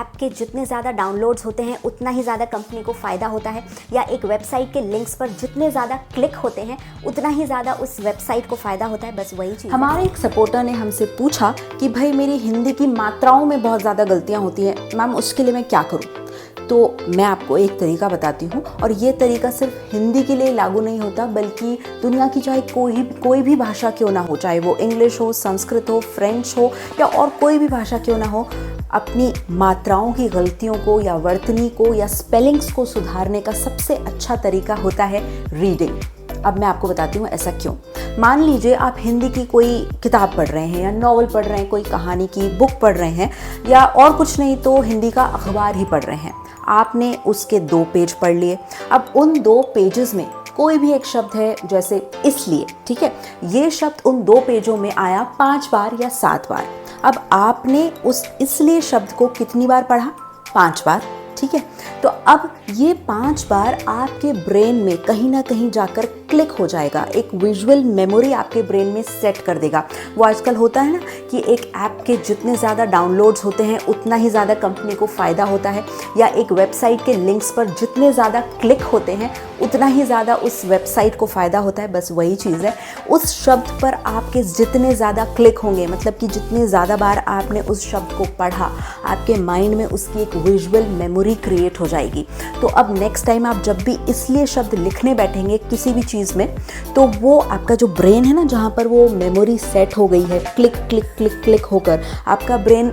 App के जितने ज़्यादा डाउनलोड्स होते हैं उतना ही ज़्यादा कंपनी को फ़ायदा होता है, या एक वेबसाइट के लिंक्स पर जितने ज़्यादा क्लिक होते हैं उतना ही ज़्यादा उस वेबसाइट को फ़ायदा होता है। बस वही चीज़। हमारे एक सपोर्टर ने हमसे पूछा कि भाई मेरी हिंदी की मात्राओं में बहुत ज़्यादा गलतियाँ होती हैं मैम, उसके लिए मैं क्या करूँ। तो मैं आपको एक तरीका बताती हूँ, और ये तरीका सिर्फ हिंदी के लिए लागू नहीं होता बल्कि दुनिया की चाहे कोई भी भाषा क्यों ना हो, चाहे वो इंग्लिश हो, संस्कृत हो, फ्रेंच हो या और कोई भी भाषा क्यों ना हो, अपनी मात्राओं की गलतियों को या वर्तनी को या स्पेलिंग्स को सुधारने का सबसे अच्छा तरीका होता है रीडिंग। अब मैं आपको बताती हूँ ऐसा क्यों। मान लीजिए आप हिंदी की कोई किताब पढ़ रहे हैं या नॉवल पढ़ रहे हैं, कोई कहानी की बुक पढ़ रहे हैं, या और कुछ नहीं तो हिंदी का अखबार ही पढ़ रहे हैं। आपने उसके 2 पेज पढ़ लिए। अब उन 2 पेजेस में कोई भी एक शब्द है, जैसे इसलिए, ठीक है, ये शब्द उन 2 पेजों में आया 5 बार या 7 बार। अब आपने उस इसलिए शब्द को कितनी बार पढ़ा? 5 बार, ठीक है। तो अब ये 5 बार आपके ब्रेन में कहीं ना कहीं जाकर क्लिक हो जाएगा, एक विजुअल मेमोरी आपके ब्रेन में सेट कर देगा। वो आजकल होता है ना कि एक ऐप के जितने ज़्यादा डाउनलोड्स होते हैं उतना ही ज़्यादा कंपनी को फ़ायदा होता है, या एक वेबसाइट के लिंक्स पर जितने ज़्यादा क्लिक होते हैं उतना ही ज़्यादा उस वेबसाइट को फ़ायदा होता है। बस वही चीज़ है। उस शब्द पर आपके जितने ज़्यादा क्लिक होंगे, मतलब कि जितने ज़्यादा बार आपने उस शब्द को पढ़ा, आपके माइंड में उसकी एक विजुअल मेमोरी क्रिएट हो जाएगी। तो अब नेक्स्ट टाइम आप जब भी इसलिए शब्द लिखने बैठेंगे किसी भी चीज़ में, तो वो आपका जो ब्रेन है ना, जहाँ पर वो मेमोरी सेट हो गई है, क्लिक क्लिक क्लिक क्लिक होकर आपका brain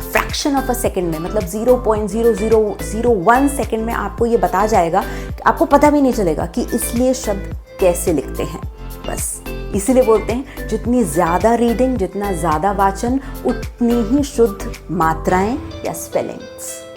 fraction of a second में, मतलब 0.0001 सेकेंड में आपको ये बता जाएगा, आपको पता भी नहीं चलेगा कि इसलिए शब्द कैसे लिखते हैं। बस इसीलिए बोलते हैं जितनी ज़्यादा रीडिंग, जितना ज़्यादा वाचन, उतनी ही शुद्ध मात्राएं या स्पेलिंग्स।